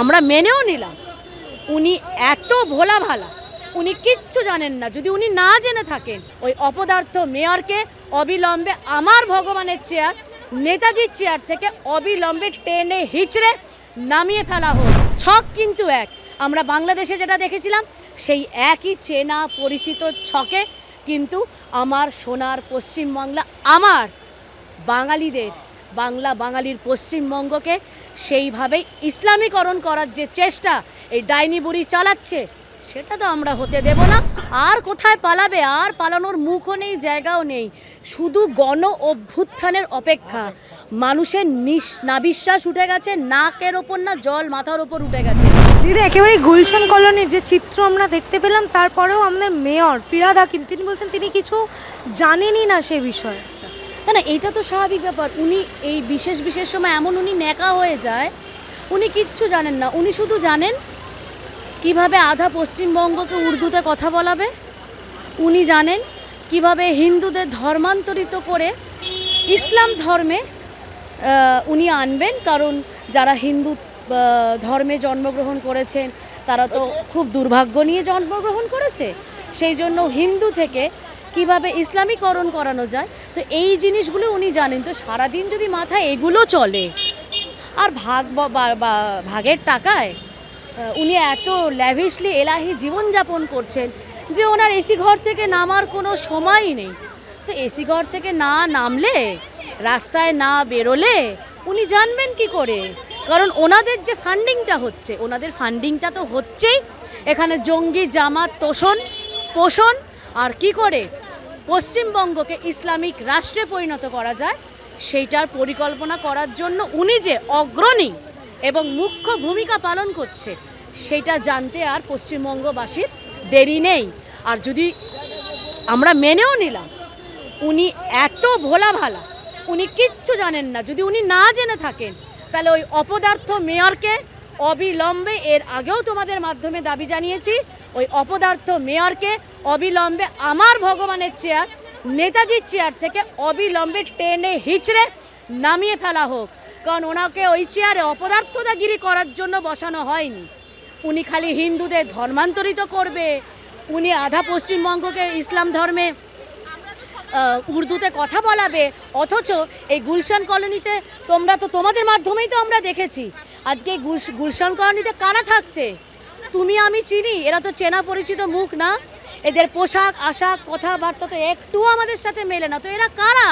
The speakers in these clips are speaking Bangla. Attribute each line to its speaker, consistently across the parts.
Speaker 1: আমরা মেনেও নিলাম উনি এত ভোলা ভালা, উনি কিচ্ছু জানেন না। যদি উনি না জেনে থাকেন, ওই অপদার্থ মেয়রকে অবিলম্বে আমার ভগবানের চেয়ার, নেতাজির চেয়ার থেকে অবিলম্বে টেনে হিচড়ে নামিয়ে ফেলা হোক। ছক কিন্তু এক। আমরা বাংলাদেশে যেটা দেখেছিলাম সেই একই চেনা পরিচিত ছকে কিন্তু আমার সোনার পশ্চিমবাংলা, আমার বাঙালিদের, বাঙালির পশ্চিমবঙ্গকে সেইভাবেই ইসলামীকরণ করার যে চেষ্টা এই ডাইনি বুড়ি চালাচ্ছে, সেটা তো আমরা হতে দেব না। আর কোথায় পালাবে? আর পালানোর মুখও নেই, জায়গাও নেই। শুধু গণ অভ্যুত্থানের অপেক্ষা। মানুষের নাবিশ্বাস উঠে গেছে, নাকের ওপর না জল মাথার ওপর উঠে গেছে।
Speaker 2: দিদি, একেবারে গুলশান কলোনির যে চিত্র আমরা দেখতে পেলাম, তারপরেও আমাদের মেয়র ফিরহাদ হাকিম তিনি বলছেন তিনি কিছু জানেনই না সে বিষয়ে।
Speaker 1: না না, এটা তো স্বাভাবিক ব্যাপার। উনি এই বিশেষ সময় এমন উনি ন্যাকা হয়ে যায়, উনি কিচ্ছু জানেন না। উনি শুধু জানেন কিভাবে আধা পশ্চিমবঙ্গকে উর্দুতে কথা বলাবে, উনি জানেন কিভাবে হিন্দুদের ধর্মান্তরিত করে ইসলাম ধর্মে উনি আনবেন। কারণ যারা হিন্দু ধর্মে জন্মগ্রহণ করেছেন তারা তো খুব দুর্ভাগ্য নিয়ে জন্মগ্রহণ করেছে, সেই জন্য হিন্দু থেকে কিভাবে ইসলামীকরণ করানো যায়, তো এই জিনিসগুলো উনি জানেন। তো সারাদিন যদি মাথায় এগুলো চলে আর ভাগের টাকায় উনি এত ল্যাভিশলি এলাহি জীবনযাপন করছেন যে ওনার এসি ঘর থেকে নামার কোনো সময়ই নেই। তো এসি ঘর থেকে না নামলে, রাস্তায় না বেরোলে উনি জানবেন কি করে? কারণ ওনাদের যে ফান্ডিংটা হচ্ছে, ওনাদের ফান্ডিংটা তো হচ্ছেই এখানে জঙ্গি জামাত পোষণ আর কি করে পশ্চিমবঙ্গকে ইসলামিক রাষ্ট্রে পরিণত করা যায় সেইটার পরিকল্পনা করার জন্য উনি যে অগ্রণী এবং মুখ্য ভূমিকা পালন করছে সেটা জানতে আর পশ্চিমবঙ্গবাসীর দেরি নেই। আর যদি আমরা মেনেও নিলাম উনি এত ভোলা ভালা, উনি কিচ্ছু জানেন না, যদি উনি না জেনে থাকেন, তাহলে ওই অপদার্থ মেয়রকে অবিলম্বে, এর আগেও তোমাদের মাধ্যমে দাবি জানিয়েছি, ওই অপদার্থ মেয়রকে অবিলম্বে আমার ভগবানের চেয়ার, নেতাজির চেয়ার থেকে অবিলম্বে টেনে হিচড়ে নামিয়ে ফেলা হোক। কারণ ওনাকে ওই চেয়ারে অপদার্থতাগিরি করার জন্য বসানো হয়নি। উনি খালি হিন্দুদের ধর্মান্তরিত করবে, উনি আধা পশ্চিমবঙ্গকে ইসলাম ধর্মে উর্দুতে কথা বলাবে। অথচ এই গুলশান কলোনিতে তোমাদের মাধ্যমেই তো আমরা দেখেছি আজকে গুলশান কলোনিতে কারা থাকছে। তুমি আমি চিনি, এরা তো চেনা পরিচিত মুখ না, এদের পোশাক আশাক কথাবার্তা তো একটুও আমাদের সাথে মেলে না। তো এরা কারা?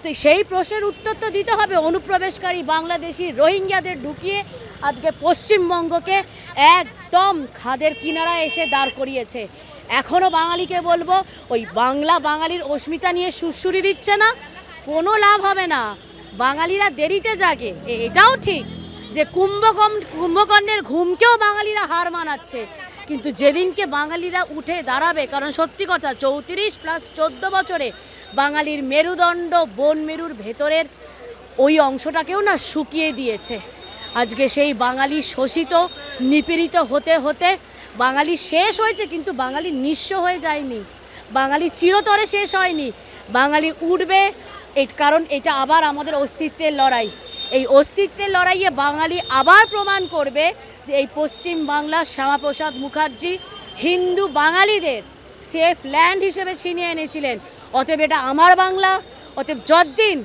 Speaker 1: তো সেই প্রশ্নের উত্তর তো দিতে হবে। অনুপ্রবেশকারী বাংলাদেশি রোহিঙ্গাদের ঢুকিয়ে আজকে পশ্চিমবঙ্গকে একদম খাদের কিনারায় এসে দাঁড় করিয়েছে। এখনও বাঙালিকে বলবো, ওই বাঙালির অস্মিতা নিয়ে সুরসুরি দিচ্ছে না, কোনো লাভ হবে না। বাঙালিরা দেরিতে জাগে, এটাও ঠিক যে কুম্ভকর্ণের ঘুমকেও বাঙালিরা হার মানাচ্ছে। কিন্তু যেদিনকে বাঙালিরা উঠে দাঁড়াবে, কারণ সত্যি কথা 34+14 বছরে বাঙালির মেরুদণ্ড, বন মেরুর ভেতরের ওই অংশটাকেও না শুকিয়ে দিয়েছে। আজকে সেই বাঙালি শোষিত নিপীড়িত হতে হতে বাঙালি শেষ হয়েছে, কিন্তু বাঙালি নিঃস্ব হয়ে যায়নি, বাঙালি চিরতরে শেষ হয়নি। বাঙালি উঠবে, কারণ এটা আবার আমাদের অস্তিত্বের লড়াই। এই অস্তিত্বের লড়াইয়ে বাঙালি আবার প্রমাণ করবে যে এই পশ্চিম বাংলার শ্যামাপ্রসাদ মুখার্জি হিন্দু বাঙালিদের সেফ ল্যান্ড হিসেবে ছিনিয়ে এনেছিলেন। অতএব এটা আমার বাংলা। অতএব যতদিন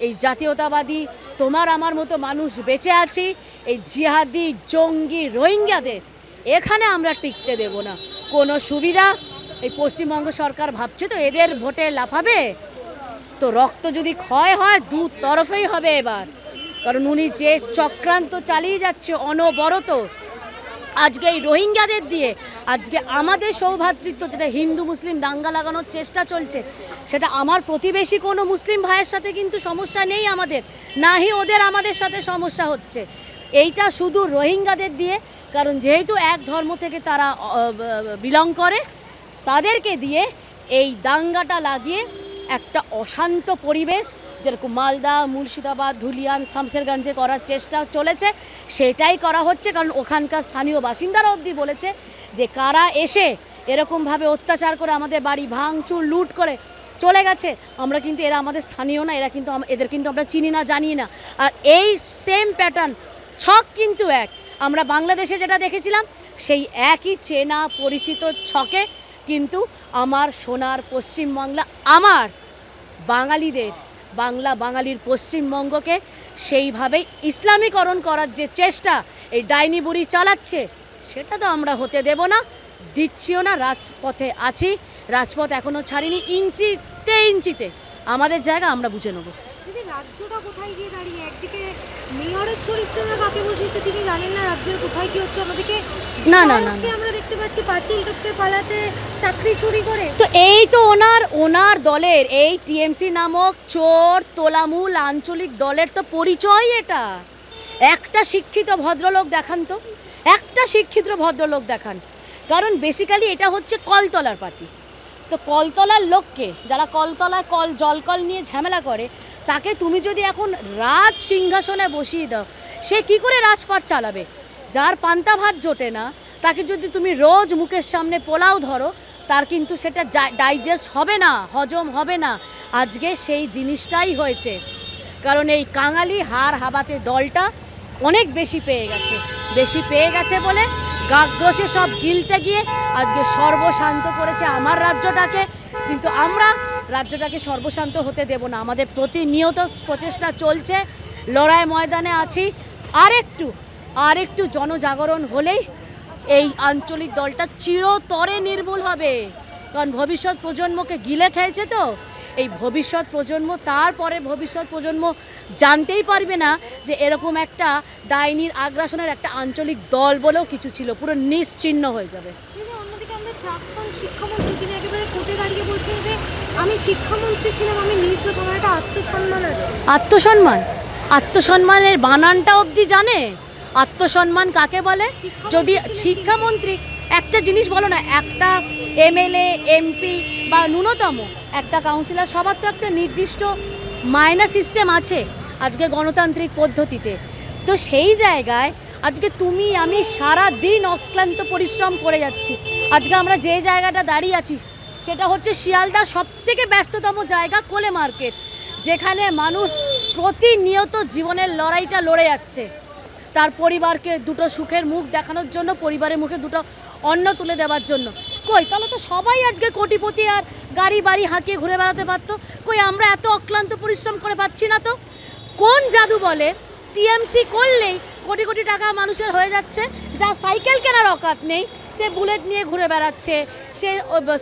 Speaker 1: এই জাতীয়তাবাদী তোমার আমার মতো মানুষ বেঁচে আছি, এই জিহাদি জঙ্গি রোহিঙ্গাদের এখানে আমরা টিকতে দেব না। কোনো সুবিধা এই পশ্চিমবঙ্গ সরকার ভাবছে তো এদের ভোটে লাফাবে, তো রক্ত যদি ক্ষয় হয় দু তরফেই হবে এবার। কারণ উনি যে চক্রান্ত চালিয়ে যাচ্ছে অনবরত, আজকে এই রোহিঙ্গাদের দিয়ে আজকে আমাদের সৌভ্রাতৃত্ব, যেটা হিন্দু মুসলিম দাঙ্গা লাগানোর চেষ্টা চলছে, সেটা আমার প্রতিবেশী কোনো মুসলিম ভাইয়ের সাথে কিন্তু সমস্যা নেই আমাদের, নাহি ওদের আমাদের সাথে সমস্যা হচ্ছে। এইটা শুধু রোহিঙ্গাদের দিয়ে, কারণ যেহেতু এক ধর্ম থেকে তারা বিলং করে, তাদেরকে দিয়ে এই দাঙ্গাটা লাগিয়ে একটা অশান্ত পরিবেশ, যেরকম মালদা, মুর্শিদাবাদ, ধুলিয়ান, শামসেরগঞ্জে করার চেষ্টা চলেছে, সেটাই করা হচ্ছে। কারণ ওখানকার স্থানীয় বাসিন্দারা অবধি বলেছে যে কারা এসে এরকমভাবে অত্যাচার করে আমাদের বাড়ি ভাঙচুর লুট করে চলে গেছে, আমরা কিন্তু এরা আমাদের স্থানীয় না, এদের কিন্তু আমরা চিনি না, জানি না। আর এই সেম প্যাটার্ন ছক কিন্তু এক। আমরা বাংলাদেশে যেটা দেখেছিলাম সেই একই চেনা পরিচিত ছকে কিন্তু আমার সোনার পশ্চিমবাংলা, আমার বাঙালিদের, বাঙালির পশ্চিমবঙ্গকে সেইভাবেই ইসলামীকরণ করার যে চেষ্টা এই ডাইনি বুড়ি চালাচ্ছে, সেটা তো আমরা হতে দেব না, দিচ্ছিও না। রাজপথে আছি, রাজপথ এখনও ছাড়িনি, ইঞ্চিতে ইঞ্চিতে আমাদের জায়গা আমরা বুঝে নেব।
Speaker 2: রাজ্যটা কোথায় গিয়ে দাঁড়িয়ে, একদিকে মেয়রের চরিত্রটা কাকে বসিয়েছে তিনি জানেন না, রাজ্যের কোথায় কি হচ্ছে আমাদেরকে
Speaker 1: না না না
Speaker 2: আমরা দেখতে পাচ্ছি পাঁচিল টপকে পালাতে, চাকরি চুরি করে।
Speaker 1: তো এই তো ওনার দলের এই টিএমসি নামক চোর তোলামূল আঞ্চলিক দলের তো পরিচয় এটা। একটা শিক্ষিত ভদ্রলোক দেখান তো, একটা শিক্ষিত ভদ্রলোক দেখান। কারণ বেসিক্যালি এটা হচ্ছে কলতলার পার্টি। তো কলতলার লোককে, যারা কলতলায় জলকল নিয়ে ঝামেলা করে, তাকে তুমি যদি এখন রাজ সিংহাসনে বসিয়ে দাও, সে কি করে রাজপাট চালাবে? যার পান্তা ভাত জোটে না, তাকে যদি তুমি রোজ মুখের সামনে পোলাও ধরো, তার কিন্তু সেটা ডাইজেস্ট হবে না, হজম হবে না। আজকে সেই জিনিসটাই হয়েছে। কারণ এই কাঙালি হাবাতে দলটা অনেক বেশি পেয়ে গেছে বলে গাগ্রসে সব গিলতে গিয়ে আজকে সর্বশান্ত করেছে আমার রাজ্যটাকে। কিন্তু আমরা রাজ্যটাকে সর্বশান্ত হতে দেব না। আমাদের প্রতিনিয়ত প্রচেষ্টা চলছে, লড়াই ময়দানে আছি। আরেকটু জনজাগরণ হলেই এই আঞ্চলিক দলটা চিরতরে নির্মূল হবে। কারণ ভবিষ্যৎ প্রজন্মকে গিলে খেয়েছে তো, এই ভবিষ্যৎ প্রজন্ম, তারপরে ভবিষ্যৎ প্রজন্ম জানতেই পারবে না যে এরকম একটা ডাইনির আগ্রাসনের একটা আঞ্চলিক দল বলেও কিছু ছিল, পুরো নিশ্চিহ্ন হয়ে যাবে।
Speaker 2: অন্যদিকে আমরা প্রাক্তন শিক্ষামন্ত্রী তিনি একেবারে কোর্টে দাঁড়িয়ে বলছেন যে আমি শিক্ষামন্ত্রী ছিলাম, আমি নির্দোষ, আমার একটা আত্মসম্মান আছে।
Speaker 1: আত্মসম্মানের বানানটা অবধি জানে? আত্মসম্মান কাকে বলে? যদি শিক্ষামন্ত্রী, একটা জিনিস বলো না, একটা এমএলএ এমপি বা ন্যূনতম একটা কাউন্সিলর, সবার তো একটা নির্দিষ্ট মাইনা সিস্টেম আছে আজকে গণতান্ত্রিক পদ্ধতিতে। তো সেই জায়গায় আজকে তুমি আমি সারা দিন অক্লান্ত পরিশ্রম করে যাচ্ছি। আজকে আমরা যে জায়গাটা দাঁড়িয়ে আছি সেটা হচ্ছে শিয়ালদার সবথেকে ব্যস্ততম জায়গা, কোলে মার্কেট, যেখানে মানুষ প্রতিনিয়ত জীবনের লড়াইটা লড়ে যাচ্ছে তার পরিবারকে দুটো সুখের মুখ দেখানোর জন্য, পরিবারের মুখে দুটো অন্ন তুলে দেওয়ার জন্য। কই, তাহলে তো সবাই আজকে কোটিপতি আর গাড়ি বাড়ি হাঁকিয়ে ঘুরে বেড়াতে পারতো। কই, আমরা এত অক্লান্ত পরিশ্রম করে পাচ্ছি না তো। কোন জাদু বলে টিএমসি করলেই কোটি কোটি টাকা মানুষের হয়ে যাচ্ছে? যা সাইকেল কেনার অকাত নেই সে বুলেট নিয়ে ঘুরে বেড়াচ্ছে, সে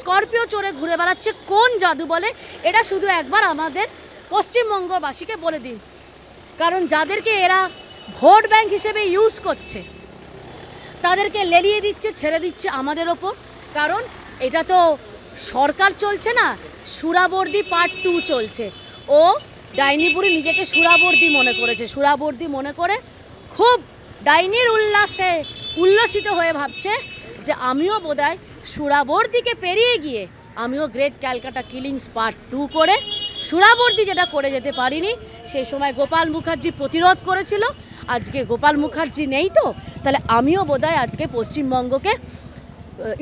Speaker 1: স্করপিও চড়ে ঘুরে বেড়াচ্ছে। কোন জাদু বলে? এটা শুধু একবার আমাদের পশ্চিমবঙ্গবাসীকে বলে দিন। কারণ যাদেরকে এরা ভোট ব্যাংক হিসেবে ইউজ করছে, তাদেরকে লেলিয়ে দিচ্ছে, ছেড়ে দিচ্ছে আমাদের ওপর। কারণ এটা তো সরকার চলছে না, সুরাবর্দি পার্ট 2 চলছে। ও ডাইনি বুড়ি নিজেকে সুরাবর্দি মনে করেছে, সুরাবর্দি মনে করে খুব ডাইনির উল্লাসিত হয়ে ভাবছে যে আমিও বোধহয় সুরাবর্দিকে পেরিয়ে গিয়ে আমিও গ্রেট ক্যালকাটা কিলিংস পার্ট 2 করে, সুরাবর্দি যেটা করে যেতে পারিনি সেই সময় গোপাল মুখার্জি প্রতিরোধ করেছিল। আজকে গোপাল মুখার্জি নেই, তো তাহলে আমিও বোধহয় আজকে পশ্চিমবঙ্গকে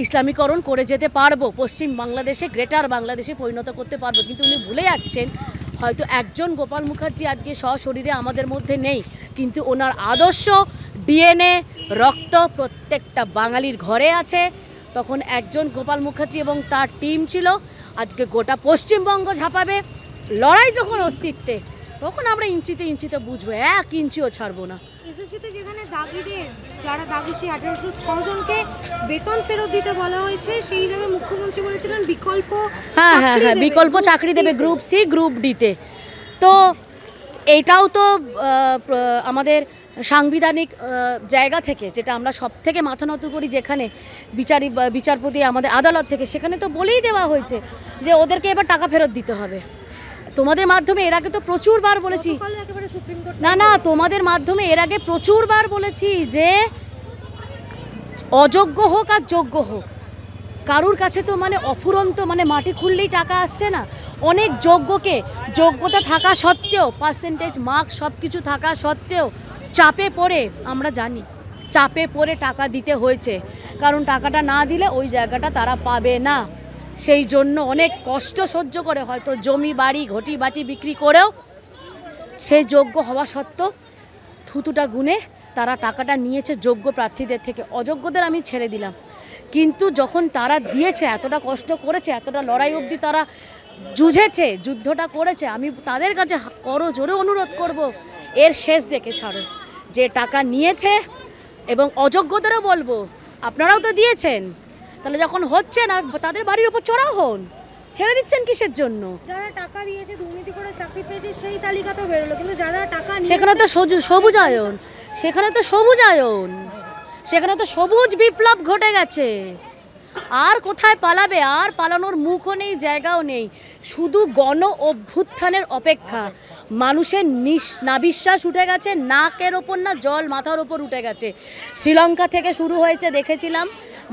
Speaker 1: ইসলামীকরণ করে যেতে পারবো, পশ্চিম বাংলাদেশে গ্রেটার বাংলাদেশে পরিণত করতে পারবো। কিন্তু উনি ভুলে যাচ্ছেন হয়তো একজন গোপাল মুখার্জি আজকে সশরীরে আমাদের মধ্যে নেই, কিন্তু ওনার আদর্শ, ডিএনএ, রক্ত প্রত্যেকটা বাঙালির ঘরে আছে। তখন একজন গোপাল মুখার্জি এবং তার টিম ছিল, আজকে গোটা পশ্চিমবঙ্গ ঝাঁপাবে। লড়াই যখন অস্তিত্বে, তখন আমরা ইঞ্চিতে ইঞ্চিতে বুঝবো, 1 ইঞ্চিও ছাড়বো না।
Speaker 2: এসএসসিতে যেখানে দাগিদের, যারা দাগি সেই 1806 জনকে বেতন ফেরত দিতে বলা হয়েছে, সেই জায়গায় মুখ্যমন্ত্রী বলেছিলেন বিকল্প
Speaker 1: বিকল্প চাকরি দেবে গ্রুপ সি গ্রুপ ডিতে। তো এটাও তো আমাদের সাংবিধানিক জায়গা থেকে, যেটা আমরা সব থেকে মাথা নত করি, যেখানে বিচারপতি আমাদের আদালত থেকে, সেখানে তো বলেই দেওয়া হয়েছে যে ওদেরকে এবার টাকা ফেরত দিতে হবে। তোমাদের মাধ্যমে এর আগে তো প্রচুরবার বলেছি, না তোমাদের মাধ্যমে এর আগে প্রচুরবার বলেছি যে অযোগ্য হোক আর যোগ্য হোক, কারুর কাছে তো মানে অফুরন্ত মানে মাটি খুললেই টাকা আসছে না। অনেক যোগ্যকে, যোগ্যতা থাকা সত্ত্বেও, পার্সেন্টেজ মার্কস সব কিছু থাকা সত্ত্বেও চাপে পড়ে, আমরা জানি চাপে পড়ে টাকা দিতে হয়েছে। কারণ টাকাটা না দিলে ওই জায়গাটা তারা পাবে না। সেই জন্য অনেক কষ্ট সহ্য করে, হয়তো জমি বাড়ি ঘটি বাটি বিক্রি করেও সে যোগ্য হওয়া সত্ত্বেও থুতুটা গুনে তারা টাকাটা নিয়েছে যোগ্য প্রার্থীদের থেকে, অযোগ্যদের আমি ছেড়ে দিলাম। কিন্তু যখন তারা দিয়েছে, এতটা কষ্ট করেছে, এতটা লড়াই অবধি তারা যুঝেছে, যুদ্ধটা করেছে, আমি তাদের কাছে করো জোরে অনুরোধ করব, এর শেষ দেখে ছাড়ো। যে টাকা নিয়েছে এবং অযোগ্যদেরও বলবো, আপনারাও তো দিয়েছেন, তাহলে যখন হচ্ছে না তাদের বাড়ির উপর চড়াও হন, ছেড়ে দিচ্ছেন কিসের জন্য?
Speaker 2: যারা টাকা দিয়েছে, দুর্নীতি করে চাকরি পেয়েছে সেই তালিকা তো বেরোলো, কিন্তু যারা টাকা
Speaker 1: সেখানে তো সবুজায়ন, সেখানে তো সবুজায়ন, সেখানে তো সবুজ বিপ্লব ঘটে গেছে। আর কোথায় পালাবে? আর পালানোর মুখও নেই, জায়গাও নেই, শুধু গণ অভ্যুত্থানের অপেক্ষা। মানুষের নাবিশ্বাস উঠে গেছে, নাকের ওপর না জল মাথার ওপর উঠে গেছে। শ্রীলঙ্কা থেকে শুরু হয়েছে দেখেছিলাম,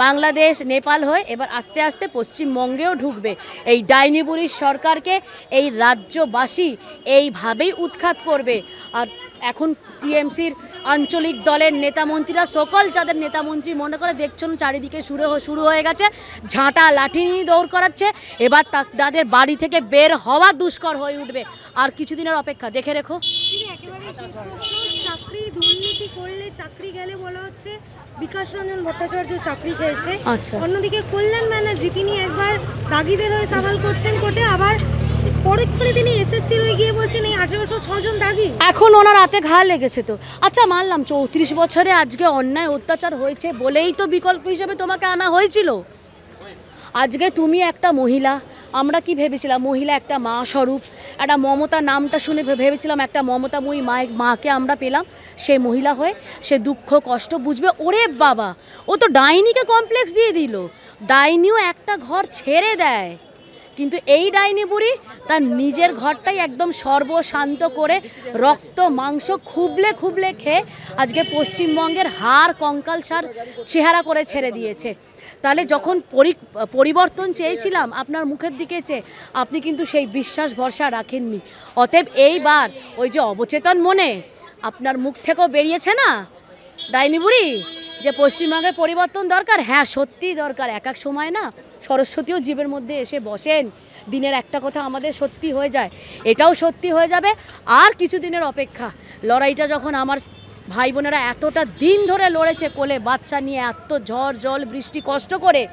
Speaker 1: বাংলাদেশ, নেপাল হয়ে এবার আস্তে আস্তে পশ্চিমবঙ্গেও ঢুকবে। এই ডাইনি বুড়ির সরকারকে এই রাজ্যবাসী এইভাবেই উৎখাত করবে। আর এখন টিএমসির আঞ্চলিক দলের নেতামন্ত্রীরা, সকল যাদের নেতামন্ত্রী মনে করে দেখছেন চারিদিকে শুরু হয়ে গেছে, ঝাঁটা লাঠি নিয়ে দৌড় করাচ্ছে। এবার তাদের বাড়ি থেকে বের হওয়া দুষ্কর হয়ে উঠবে। আর কিছুদিনের অপেক্ষা, দেখে রেখো।
Speaker 2: চাকরি দুর্নীতি করলে চাকরি গেলে বলা হচ্ছে বিকাশ রঞ্জন ভট্টাচার্য চাকরি খেয়েছে।
Speaker 1: আচ্ছা,
Speaker 2: অন্যদিকে কল্যাণ ব্যানার্জি, তিনি একবার দাগিদের হয়ে সওয়াল করছেন কোর্টে, আবার পরে করে তিনি এসএসসির হয়ে গিয়ে বলছেন এই 1806 জন দাগি।
Speaker 1: এখন ওনার হাতে ঘা লেগেছে তো। আচ্ছা মানলাম 34 বছরে আজকে অন্যায় অত্যাচার হয়েছে বলেই তো বিকল্প হিসেবে তোমাকে আনা হয়েছিল। আজকে তুমি একটা মহিলা, আমরা কি ভেবেছিলাম মহিলা একটা মা স্বরূপ, একটা মমতা নামটা শুনে ভেবেছিলাম একটা মমতাময়ী মাকে আমরা পেলাম। সে মহিলা হয়ে সে দুঃখ কষ্ট বুঝবে। ওরে বাবা, ও তো ডাইনিকে কমপ্লেক্স দিয়ে দিল। ডাইনিও একটা ঘর ছেড়ে দেয়, কিন্তু এই ডাইনি বুড়ি তার নিজের ঘরটাই একদম সর্বশান্ত করে রক্ত মাংস খুবলে খুবলে খেয়ে আজকে পশ্চিমবঙ্গের হাড় কঙ্কালসার চেহারা করে ছেড়ে দিয়েছে। তাহলে যখন পরিবর্তন চেয়েছিলাম আপনার মুখের দিকে চেয়ে, আপনি কিন্তু সেই বিশ্বাস ভরসা রাখেননি। অতএব এইবার ওই যে অবচেতন মনে আপনার মুখ থেকেও বেরিয়েছে না ডাইনি বুড়ি, যে পশ্চিমবঙ্গে পরিবর্তন দরকার। হ্যাঁ সত্যিই দরকার। এক এক সময় না সরস্বতীও জীবের মধ্যে এসে বসেন, দিনের একটা কথা আমাদের সত্যি হয়ে যায়, এটাও সত্যি হয়ে যাবে। আর কিছু দিনের অপেক্ষা। লড়াইটা যখন আমার ভাই বোনেরা এতটা দিন ধরে লড়েছে, কোলে বাচ্চা নিয়ে এত ঝড় জল বৃষ্টি কষ্ট করে,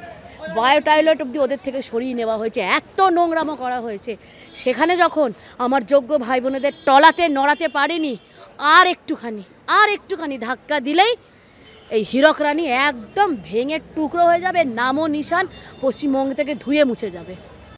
Speaker 1: বায়ো টয়লেট অবধি ওদের থেকে সরিয়ে নেওয়া হয়েছে, এত নোংরামো করা হয়েছে, সেখানে যখন আমার যোগ্য ভাই বোনেদের টলাতে নড়াতে পারিনি, আর একটুখানি ধাক্কা দিলেই এই হীরক রানী একদম ভেঙে টুকরো হয়ে যাবে, নামও নিশান পশ্চিমবঙ্গ থেকে ধুয়ে মুছে যাবে।